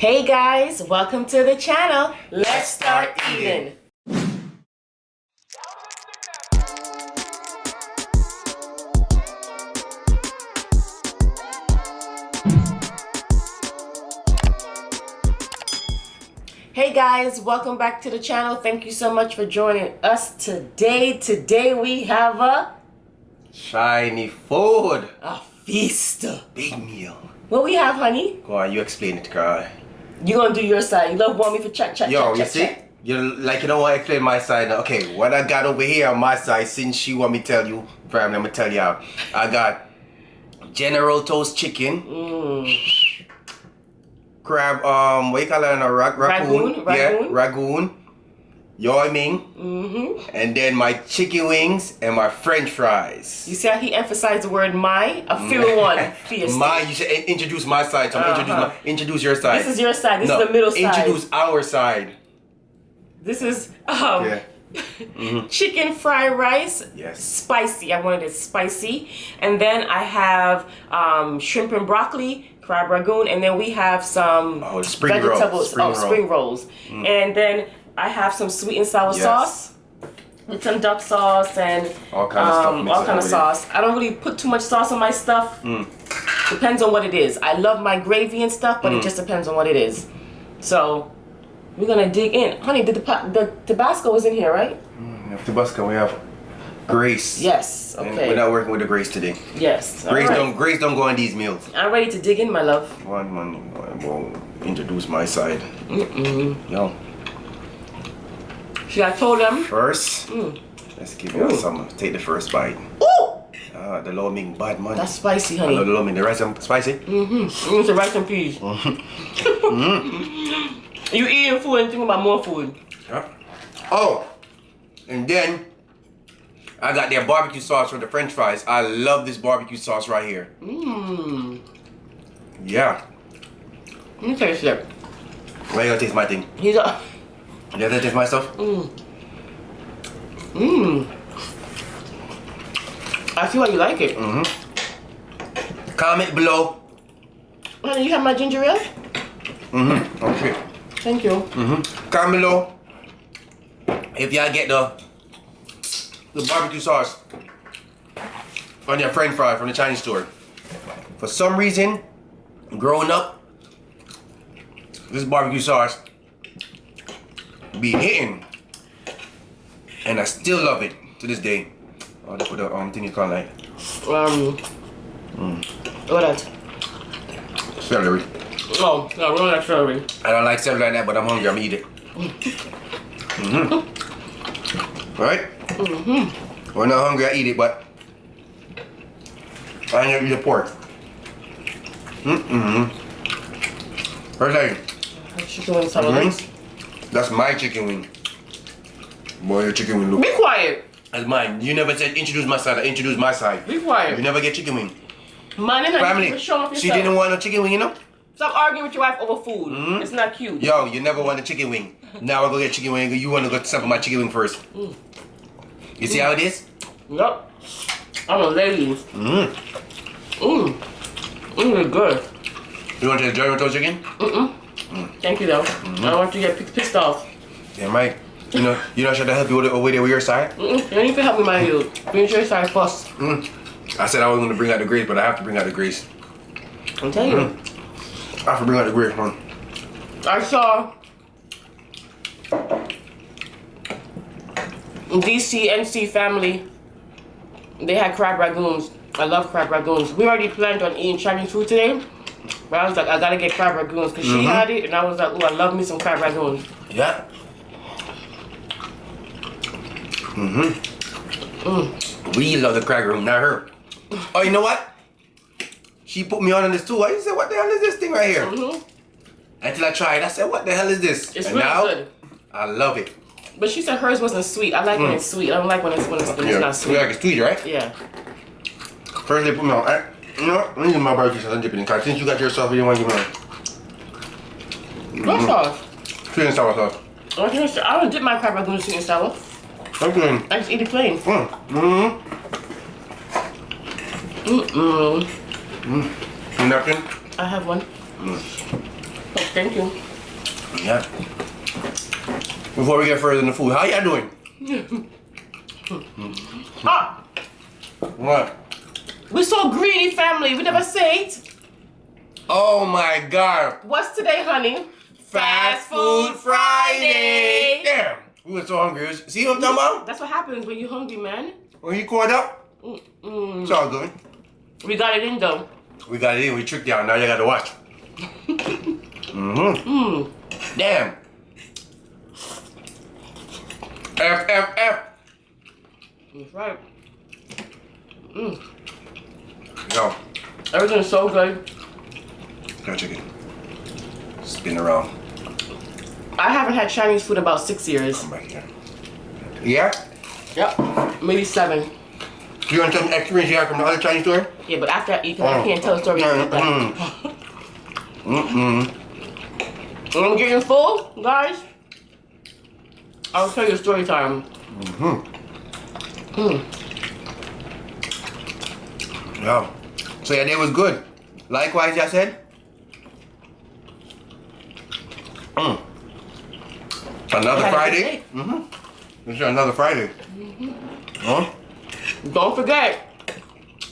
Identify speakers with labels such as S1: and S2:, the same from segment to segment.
S1: Hey guys, welcome to the channel. Let's start eating. Hey guys, welcome back to the channel. Thank you so much for joining us today. Today we have a
S2: shiny food.
S1: A feast.
S2: Big meal.
S1: What we have, honey?
S2: Go on, you explain it, girl.
S1: You gonna do your side. You love want me for chat.
S2: Yo, you
S1: chat,
S2: see?
S1: chat.
S2: You like, you know what? I explain my side now. Okay, what I got over here on my side, since you want me to tell you, I'm gonna tell you how. I got General Toast chicken. Crab, what you call it? Raccoon. Yeah, ragoon. Yo Ming. And then my chicken wings and my French fries.
S1: You see how he emphasized the word my? A few one.
S2: My, you should introduce my side. So I'm introduce your side.
S1: This is your side. This is the middle side.
S2: Introduce our side.
S1: This is chicken fried rice.
S2: Yes.
S1: Spicy. I wanted it spicy. And then I have shrimp and broccoli, crab ragoon, and then we have some vegetables. Spring rolls. And then I have some sweet and sour sauce with some duck sauce and
S2: all kind of
S1: sauce. I don't really put too much sauce on my stuff. Depends on what it is. I love my gravy and stuff, but it just depends on what it is. So we're gonna dig in, honey. The Tabasco is in here, right?
S2: Tabasco. We have Grace.
S1: Yes. Okay.
S2: And we're not working with the Grace today.
S1: Yes.
S2: Grace don't go on these meals.
S1: I'm ready to dig in, my love.
S2: We'll introduce my side. Yo.
S1: Should I told them?
S2: First, let's give you some. Take the first bite.
S1: Ooh!
S2: The lomain bad money.
S1: That's spicy, honey.
S2: I love the lomain. The rice is spicy.
S1: It's the rice and peas. You eating food and thinking about more food.
S2: Yeah. Oh, and then I got their barbecue sauce for the French fries. I love this barbecue sauce right here. Yeah.
S1: Let me taste it.
S2: Why you gonna taste my thing?
S1: You
S2: gotta taste my stuff?
S1: I see why you like it.
S2: Comment below.
S1: Honey, you have my ginger ale?
S2: Okay.
S1: Thank you.
S2: Comment below if y'all get the barbecue sauce on your French fry from the Chinese store. For some reason, growing up, this barbecue sauce be hitting, and I still love it to this day. Oh, they put the thing you call like
S1: what else?
S2: celery.
S1: Oh, no, we don't like celery.
S2: I don't like celery like that, but I'm hungry. I'm gonna eat it. Right? When I'm hungry, I eat it, but I ain't gonna eat the pork. Where's that?
S1: Chicken wings, sour wings.
S2: That's my chicken wing. Boy, your chicken wing look.
S1: Be quiet.
S2: That's mine. You never said introduce my side. I introduce my side.
S1: Be quiet.
S2: You never get chicken wing.
S1: Mine and
S2: Family, she didn't want no chicken wing, you know?
S1: Stop arguing with your wife over food. It's not cute.
S2: Yo, you never want a chicken wing. Now I go get chicken wing. You want to go sample my chicken wing first. You see how it is?
S1: Yup. I'm a lady. It's good.
S2: You want to taste General Toast chicken?
S1: Thank you though. I don't want you to get pissed off.
S2: Damn right. You know should I help you over there with your side?
S1: You don't even help me, my you. Bring your side first.
S2: I said I was going to bring out the grease, but I have to bring out the grease.
S1: I'm telling you.
S2: I have to bring out the grease, man.
S1: I saw DCNC family. They had crab ragoons. I love crab ragoons. We already planned on eating Chinese food today, but I was like, I gotta get crab ragoons because she had it, and I was like, oh, I love me some crab ragoons.
S2: Yeah. We love the crab ragoon, not her. Oh, you know what? She put me on this too. I said, what the hell is this thing right here? Until I tried, I said, what the hell is this?
S1: It's
S2: and
S1: really
S2: now,
S1: good.
S2: I love it.
S1: But she said hers wasn't sweet. I like when it's sweet. I don't like when it's not sweet.
S2: You like it's sweet, right?
S1: Yeah.
S2: First they put me on. You know what? Let me get my barbecue sauce and dip it in. Cause since you got your sauce, you didn't want to give me
S1: What sauce?
S2: sweet and sour sauce.
S1: I don't dip my crab ragoon in sweet and sour.
S2: Okay.
S1: I just eat it plain.
S2: Napkin?
S1: I have one. Thank you.
S2: Yeah. Before we get further in the food, how y'all doing?
S1: Ah,
S2: What?
S1: we're so greedy, family. We never say it.
S2: Oh my God.
S1: What's today, honey?
S2: Fast Food Friday. Damn. We were so hungry. See what I'm talking about?
S1: That's what happens when you're hungry, man.
S2: When you caught up, it's all good.
S1: We got it in, though.
S2: We got it in. We tricked y'all. Now you got to watch. Damn. F.
S1: That's right.
S2: Yo.
S1: Everything's so good.
S2: Got chicken. Spin around.
S1: I haven't had Chinese food about 6 years.
S2: Come back here. Yeah?
S1: Yep. Maybe 7.
S2: You want to tell me experience you had from the other Chinese store?
S1: Yeah, but after I eat, I can't tell a story like that. When I'm getting full, guys, I'll tell you a story time.
S2: Yeah. So your day was good. Likewise, y'all said? Another Friday? This is another Friday. Huh?
S1: Don't forget,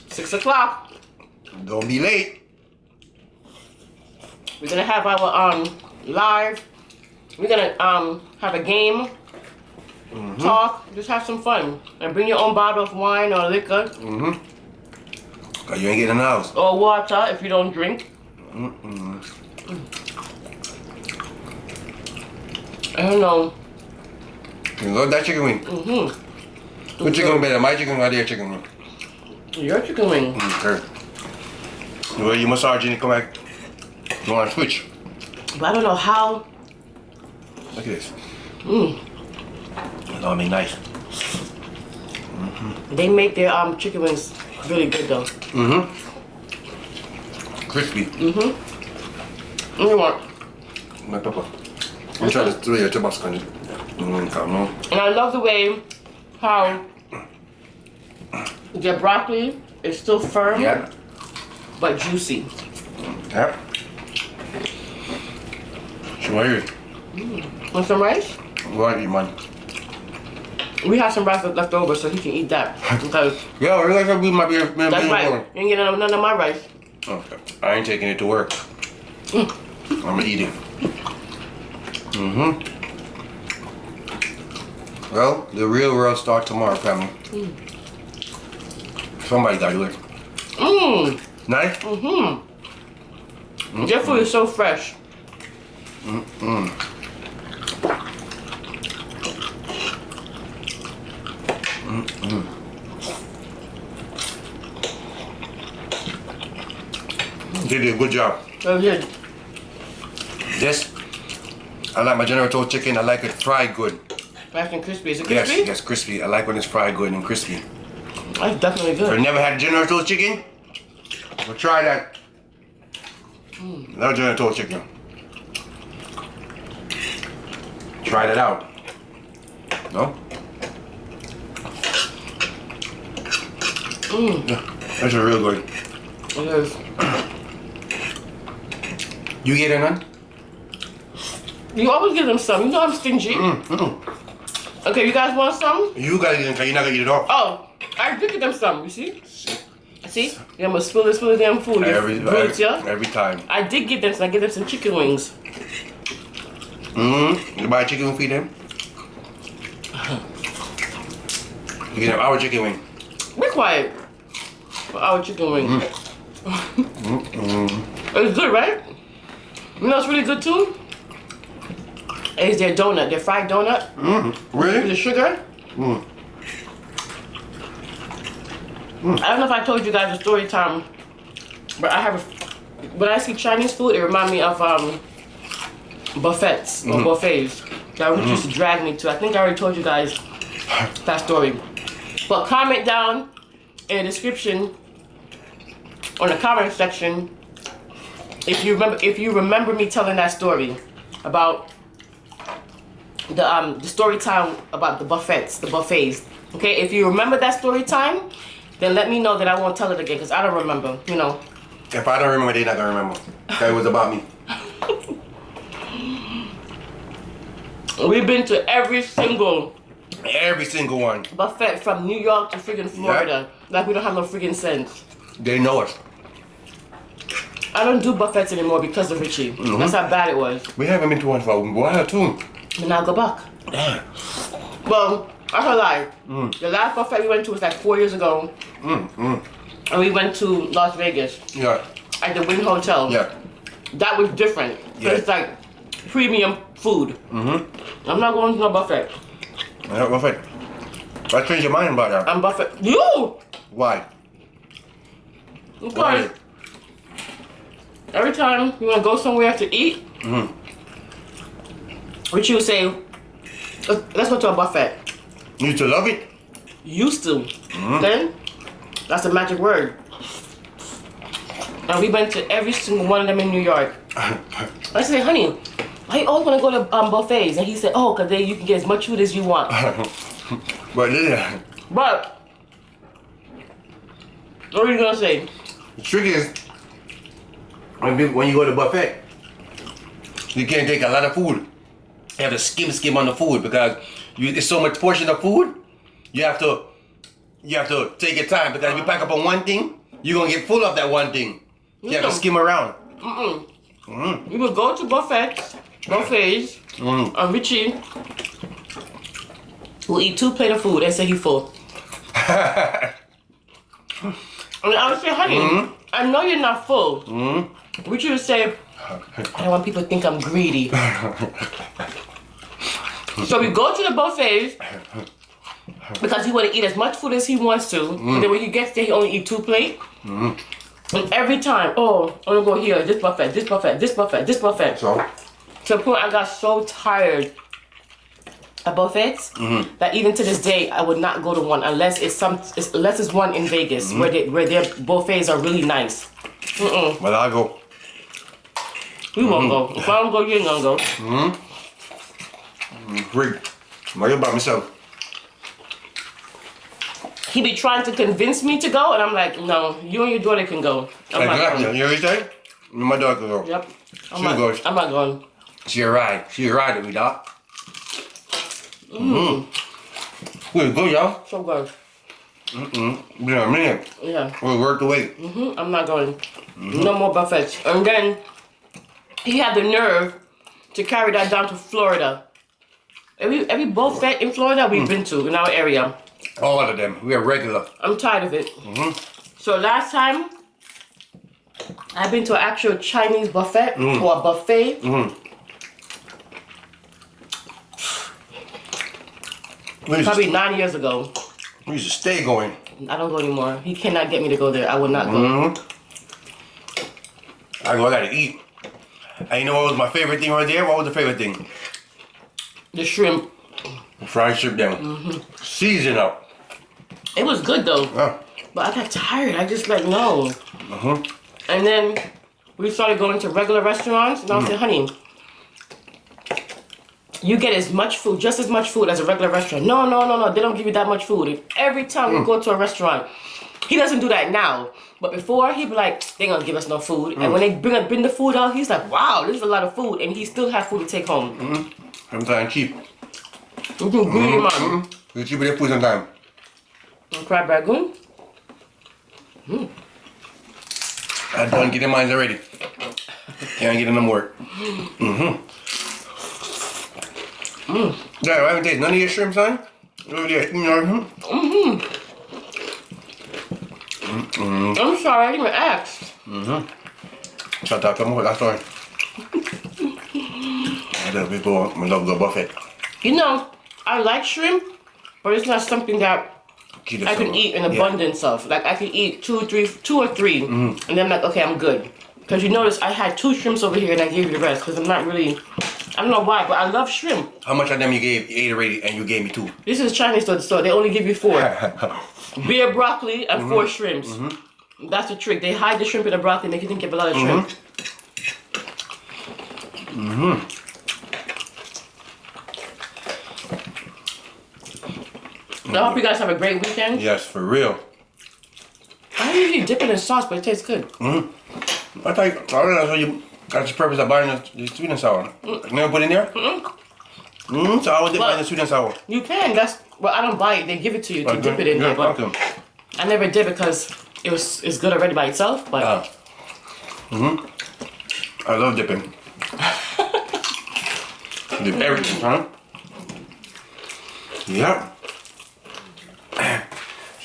S1: 6 o'clock.
S2: Don't be late.
S1: We're gonna have our live. We're gonna have a game, talk, just have some fun, and bring your own bottle of wine or liquor.
S2: Cause you ain't getting in the house.
S1: Or water if you don't drink. I don't know.
S2: You love that chicken wing? What chicken wing better? My chicken wing or their chicken wing?
S1: Your chicken wing.
S2: Okay. The way you massage it, come back. You want to switch?
S1: But I don't know how.
S2: Look at this. It's all made nice.
S1: They make their chicken wings really good though.
S2: Crispy.
S1: What do you want?
S2: My pepper. I'm trying to throw your Tabasco in it.
S1: And I love the way how their broccoli is still firm, but juicy.
S2: Yeah. Sure.
S1: Want some rice?
S2: What you man?
S1: We have some rice left over, so he can eat that. Because
S2: Yeah, I like to my beer.
S1: that's right. You ain't getting none of my rice.
S2: Okay. I ain't taking it to work. I'm eating. Well, the real world starts tomorrow, family. Somebody got to do it. Nice?
S1: Their food is so fresh.
S2: They did a good job.
S1: So good.
S2: This, I like my General Tso chicken. I like it fried good.
S1: Nice and crispy. Is it crispy?
S2: Yes, crispy. I like when it's fried good and crispy.
S1: That's definitely
S2: If you
S1: good.
S2: never had General Tso chicken, well, try that. Love General Tso chicken. Try that out. No? Yeah, that's a real good.
S1: It is.
S2: You get it, none?
S1: You always give them some. You know I'm stingy. Okay, you guys want some?
S2: You gotta get it, cause you're not gonna eat it all.
S1: Oh, I did give them some. You see? See? I'm gonna spill the damn food.
S2: Every time.
S1: I did give them some. I give them some chicken wings.
S2: You buy a chicken wing for them? You get our chicken wing.
S1: Be quiet. For our chicken wing. It's good, right? You know what's really good too? Is their donut, their fried donut.
S2: Really?
S1: The sugar. I don't know if I told you guys a story time, but I have when I see Chinese food, it reminds me of buffets or buffets that used to drag me to. I think I already told you guys that story. But comment down in the description, on the comment section, if you remember me telling that story about the story time about the buffets. Okay, if you remember that story time, then let me know that I won't tell it again because I don't remember. You know.
S2: If I don't remember, they're not gonna remember. That was about me.
S1: We've been to every single
S2: one.
S1: buffet from New York to freaking Florida. Like we don't have no freaking sense.
S2: They know us.
S1: I don't do buffets anymore because of Richie. That's how bad it was.
S2: We haven't been to one for a while too.
S1: And now go back.
S2: Damn.
S1: Well, I can lie. The last buffet we went to was like 4 years ago. And we went to Las Vegas.
S2: Yeah.
S1: At the Wynn Hotel.
S2: Yeah.
S1: That was different.
S2: Yeah.
S1: It's like premium food. I'm not going to no buffet.
S2: Yeah, buffet. I changed your mind about that.
S1: I'm buffet. You!
S2: Why?
S1: Because
S2: Why?
S1: every time you want to go somewhere to eat, Richie would say, let's go to a buffet.
S2: You used to love it?
S1: Used to. Then, that's the magic word. And we went to every single one of them in New York. I said, honey, why you always want to go to buffets? And he said, oh, because you can get as much food as you want.
S2: But
S1: But, what are you going to say?
S2: the trick is, when you go to buffet, you can't take a lot of food. You have to skim on the food because it's so much portion of food. You have to take your time because if you pack up on one thing, you're gonna get full of that one thing. You have to skim around.
S1: We would go to buffets, and Richie will eat 2 plates of food and say he's full. And I would say, honey, I know you're not full. Richie would say, I don't want people to think I'm greedy. So we go to the buffets because he want to eat as much food as he wants to. And then when he gets there, he only eat 2 plates. And every time, oh, I'm gonna go here, this buffet, this buffet, this buffet, this buffet.
S2: So?
S1: To the point I got so tired of buffets that even to this day I would not go to one unless it's one in Vegas where their buffets are really nice.
S2: Well, I'll go.
S1: We won't go. If I don't go, you ain't gonna go.
S2: Great. I'm worried about myself.
S1: He be trying to convince me to go, and I'm like, no, you and your daughter can go. I'm not
S2: Exactly.
S1: going.
S2: You hear what you say? My daughter can go.
S1: Yep.
S2: She goes.
S1: I'm not going.
S2: She a ride. She a ride with me, dog. Good, go, y'all.
S1: So good.
S2: Been a minute.
S1: Yeah.
S2: We'll work the way.
S1: I'm not going. No more buffets. And then he had the nerve to carry that down to Florida. Every buffet in Florida we've been to in our area.
S2: All of them. We are regular.
S1: I'm tired of it. So last time, I've been to an actual Chinese buffet or a buffet. Probably 9 years ago.
S2: We used to stay going.
S1: I don't go anymore. He cannot get me to go there. I will not go.
S2: I gotta eat. And you know what was my favorite thing right there? What was the favorite thing?
S1: The shrimp.
S2: Fried shrimp down. Season up.
S1: It was good though.
S2: Yeah.
S1: But I got tired. I just like, no. And then we started going to regular restaurants. And I said, honey, you get as much food, just as much food as a regular restaurant. No. They don't give you that much food. And every time we go to a restaurant, he doesn't do that now. But before, he'd be like, they ain't gonna give us no food. And when they bring the food out, he's like, wow, this is a lot of food. And he still has food to take home.
S2: Sometimes cheap.
S1: You do greedy, man.
S2: It's cheaper than food sometimes.
S1: Crab rangoon.
S2: I done getting mine already. Can't get no more. Yeah, I haven't tasted none of your shrimp, son. Over there,
S1: I'm sorry, I didn't even ask.
S2: Shut up, come on, that's all right. I love the buffet.
S1: You know, I like shrimp, but it's not something that I can eat in abundance of. Like I can eat two or three, and then I'm like, okay, I'm good. Because you notice I had 2 shrimps over here and I gave you the rest because I'm not really, I don't know why, but I love shrimp.
S2: How much of them you ate already and you gave me 2?
S1: This is Chinese store, so they only give you 4. Beer broccoli and 4 shrimps. That's the trick. They hide the shrimp in the broccoli, make you think you have a lot of shrimp. I hope you guys have a great weekend.
S2: Yes, for real.
S1: I usually dip it in sauce, but it tastes good.
S2: I thought that's what you. That's the purpose of buying the sweet and sour. You never put in there? So I would dip in the sweet and sour.
S1: You can. Well, I don't buy it. They give it to you to dip it in there. But I never did because it's good already by itself. But
S2: I love dipping. Dip everything, huh? Yeah.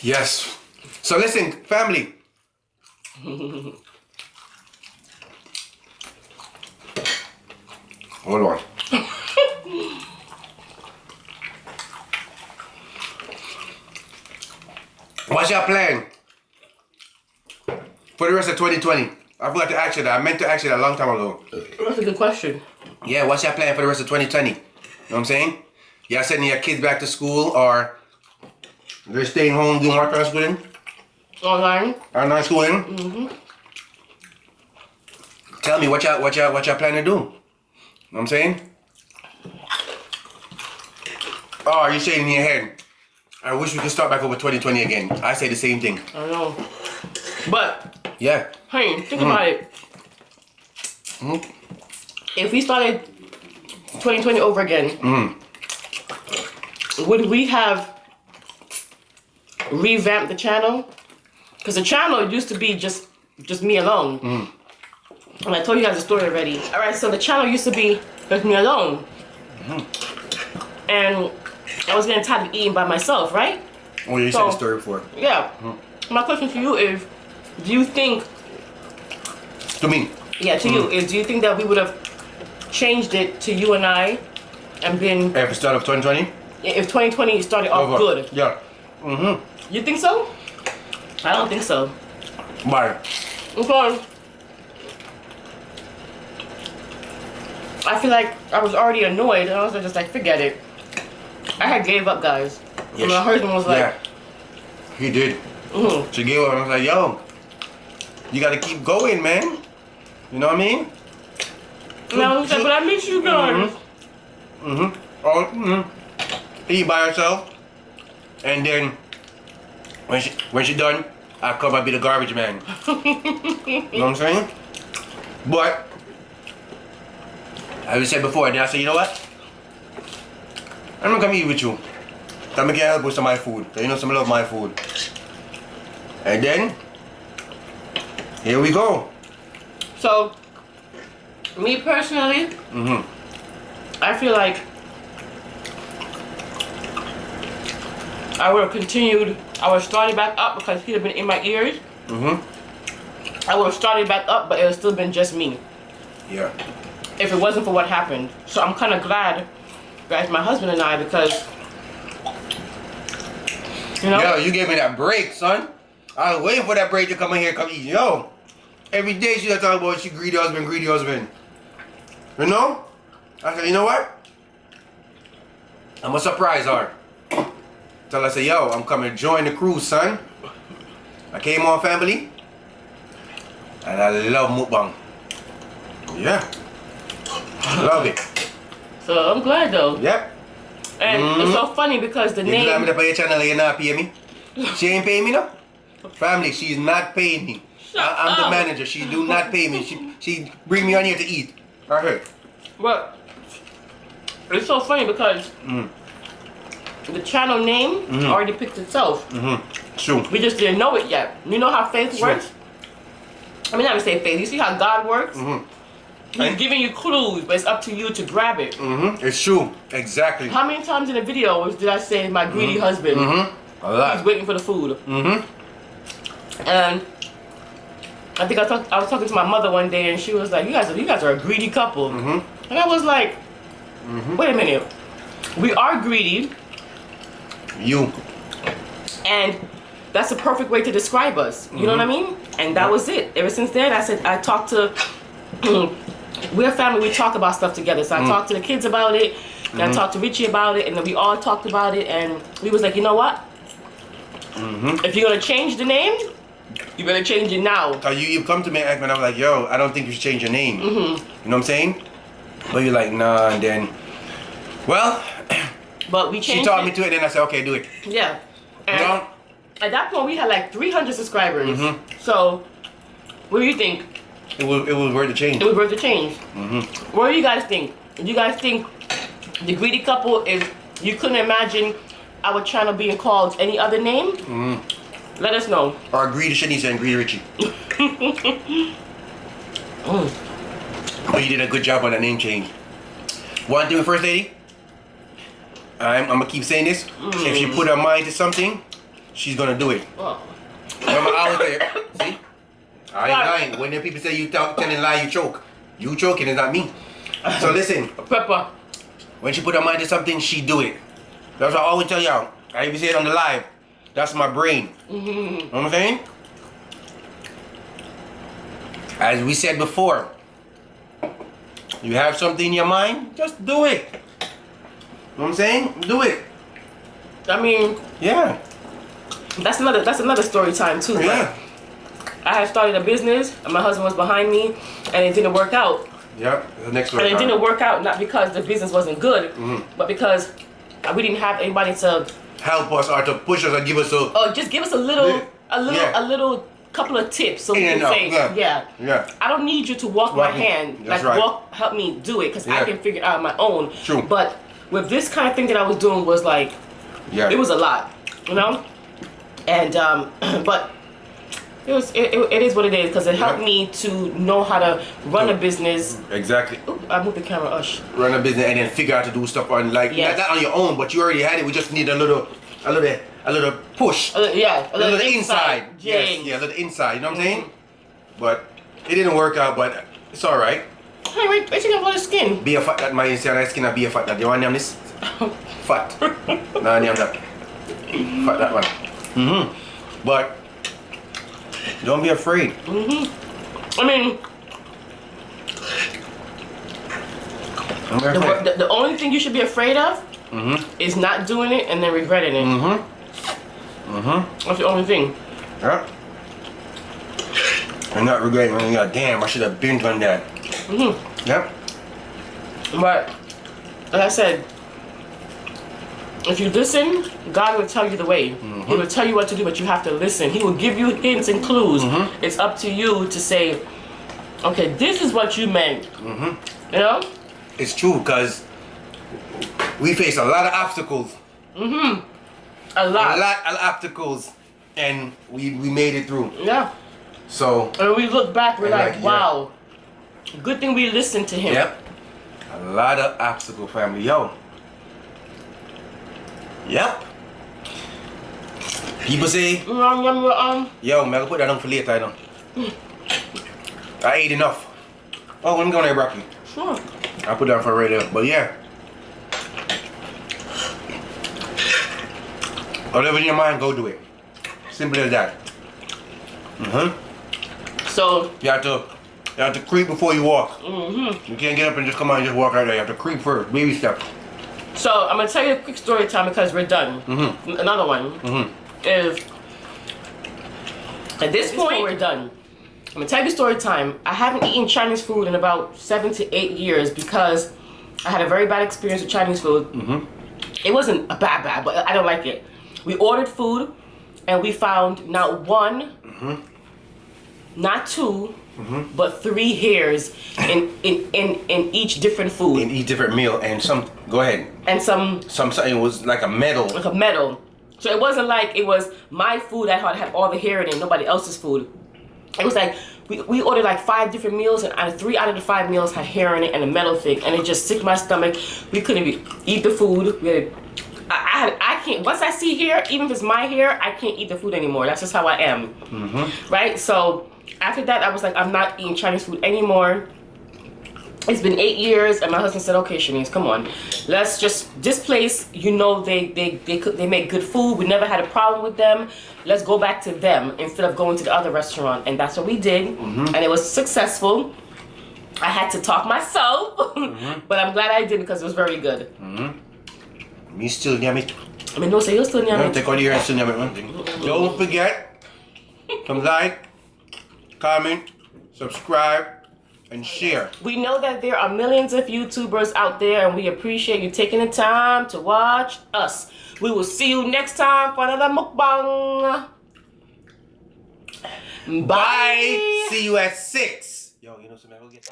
S2: Yes. So listen, family. Hold on. What's your plan for the rest of 2020? I forgot to ask you that. I meant to ask you that a long time ago.
S1: That's a good question.
S2: Yeah, what's your plan for the rest of 2020? You know what I'm saying? Y'all sending your kids back to school or they're staying home doing what kind of schooling?
S1: Online.
S2: Online schooling? Tell me what y'all plan to do. You know what I'm saying? Oh, you're saying in your head, I wish we could start back over 2020 again. I say the same thing.
S1: I know. But,
S2: yeah.
S1: Hey, think about it. If we started 2020 over again, would we have revamped the channel? Because the channel used to be just me alone. And I told you guys the story already. Alright, so the channel used to be just me alone. And I was getting tired of eating by myself, right?
S2: Oh, you said the story before.
S1: Yeah. My question to you is, do you think...
S2: To me?
S1: Yeah, to you. Is, do you think that we would have changed it to you and I and been...
S2: At the start of 2020?
S1: If 2020 started off good.
S2: Yeah.
S1: You think so? I don't think so.
S2: Why?
S1: Because I feel like I was already annoyed and I was just like, forget it. I had gave up, guys. Yes. And my husband was like...
S2: Yeah. He did. She gave up and I was like, yo, you gotta keep going, man. You know what I mean?
S1: And I was like, but I miss you guys.
S2: Eat by herself. And then when she done, I come and be the garbage man. You know what I'm saying? But as I said before, then I said, you know what? I'm not gonna eat with you. Come and get help with some of my food. You know some love my food. And then here we go.
S1: So me personally, I feel like I would have continued. I would have started back up because he'd have been in my ears. I would have started back up, but it would have still been just me.
S2: Yeah.
S1: If it wasn't for what happened. So I'm kind of glad that it's my husband and I, because, you know?
S2: Yo, you gave me that break, son. I was waiting for that break to come in here, come eat. Yo, every day she was talking about she greedy husband, greedy husband. You know? I said, you know what? I'm gonna surprise her. Tell her, I said, yo, I'm coming to join the crew, son. I came on, family. And I love mukbang. Yeah. Love it.
S1: So I'm glad though.
S2: Yep.
S1: And it's so funny because the name...
S2: You glad me to pay your channel, you not pay me? She ain't paying me no? Family, she's not paying me. I'm the manager. She do not pay me. She bring me on here to eat. I heard.
S1: But it's so funny because the channel name already picked itself.
S2: True.
S1: We just didn't know it yet. You know how faith works? I mean, I would say faith. You see how God works? He's giving you clues, but it's up to you to grab it.
S2: It's true. Exactly.
S1: How many times in the video did I say my greedy husband?
S2: A lot.
S1: He's waiting for the food. And I think I was talking to my mother one day, and she was like, "You guys are a greedy couple." And I was like, "Wait a minute, we are greedy."
S2: You.
S1: And that's the perfect way to describe us. You know what I mean? And that was it. Ever since then, I talked to. We're a family. We talk about stuff together. So I talked to the kids about it, and I talked to Richie about it, and then we all talked about it, and we was like, you know what? If you're gonna change the name, you better change it now.
S2: Cause you come to me and I was like, yo, I don't think you should change your name. You know what I'm saying? But you're like, nah, and then, well,
S1: but we changed.
S2: She taught me to it, and then I said, okay, do it.
S1: Yeah. And
S2: you know?
S1: At that point, we had like 300 subscribers. So, what do you think?
S2: It was worth the change.
S1: It was worth the change. What do you guys think? Do you guys think The greedy couple is, you couldn't imagine our channel being called any other name? Let us know.
S2: Or Greedy Shanice and Greedy Richie. But you did a good job on that name change. One thing with First Lady, I'm gonna keep saying this. If she put her mind to something, she's gonna do it. Remember, I was there. See? I ain't lying. When the people say you telling lie, you choke. You choking is not me. So listen.
S1: Pepper.
S2: When she put her mind to something, she do it. That's what I always tell y'all. I even say it on the live. That's my brain. You know what I'm saying? As we said before, you have something in your mind, just do it. You know what I'm saying? Do it.
S1: I mean,
S2: yeah.
S1: That's another story time too.
S2: Yeah.
S1: I had started a business and my husband was behind me and it didn't work out.
S2: Yeah, the next story.
S1: And it didn't work out not because the business wasn't good, but because we didn't have anybody to
S2: help us or to push us or give us a
S1: just give us a little couple of tips so we can say, yeah, I don't need you to walk my hand, help me do it because I can figure it out on my own.
S2: True.
S1: But with this kind of thing that I was doing was like, it was a lot, you know, and but it is what it is because it helped me to know how to run a business.
S2: Exactly.
S1: Ooh, I moved the camera. Ush.
S2: Run a business and then figure out to do stuff on like not on your own, but you already had it. We just need a little push.
S1: A little
S2: inside. Yes, a little inside. You know what I'm saying? But it didn't work out. But it's all right.
S1: Hey, wait you got all the skin.
S2: Be a fat that my inside skin. Be a fat that. You want to name this? Fat. Nah, name that. Fat that one. But don't be afraid.
S1: I mean, the only thing you should be afraid of is not doing it and then regretting it. That's the only thing.
S2: Yeah. I'm not regretting it. Yeah, damn, I should have been done that. Yep.
S1: But like I said, if you listen, God will tell you the way. He will tell you what to do, but you have to listen. He will give you hints and clues. It's up to you to say, okay, this is what you meant. You know?
S2: It's true because we face a lot of obstacles.
S1: A lot
S2: of obstacles, and we made it through.
S1: Yeah.
S2: So.
S1: And we look back, we're like, wow, good thing we listened to him.
S2: Yep. A lot of obstacle, family, yo. Yep. People say, yo, man, I'll put that on for later, you know. I ate enough. Oh, I'm going to broccoli.
S1: Sure.
S2: I'll put that on for right there. But yeah. Whatever in your mind, go do it. Simple as that.
S1: So
S2: you have to creep before you walk. You can't get up and just come out and just walk right there. You have to creep first, baby steps.
S1: So I'm gonna tell you a quick story time because we're done. Another one is at this point we're done. I'm gonna tell you the story time. I haven't eaten Chinese food in about 7 to 8 years because I had a very bad experience with Chinese food. It wasn't a bad, but I don't like it. We ordered food and we found not one, not two, but 3 hairs in each different food.
S2: In each different meal and some. Go ahead.
S1: And
S2: something was like a medal.
S1: Like a medal. So it wasn't like it was my food that had all the hair in it, nobody else's food. It was like we ordered like 5 different meals and 3 out of the 5 meals had hair in it and a metal thing, and it just sicked my stomach. We couldn't eat the food. I can't. Once I see hair, even if it's my hair, I can't eat the food anymore. That's just how I am. Right? So after that, I was like, I'm not eating Chinese food anymore. It's been 8 years, and my husband said, "Okay, Shanice, come on, let's just this place. You know, they make good food. We never had a problem with them. Let's go back to them instead of going to the other restaurant." And that's what we did, and it was successful. I had to talk myself, but I'm glad I did because it was very good.
S2: Me still yam it.
S1: I mean, no, say you still yam it.
S2: Take all the ear and still yam it, man. Don't forget to like, comment, subscribe, and share.
S1: We know that there are millions of YouTubers out there, and we appreciate you taking the time to watch us. We will see you next time for another mukbang. Bye.
S2: See you at 6. Yo, you know something? I'll get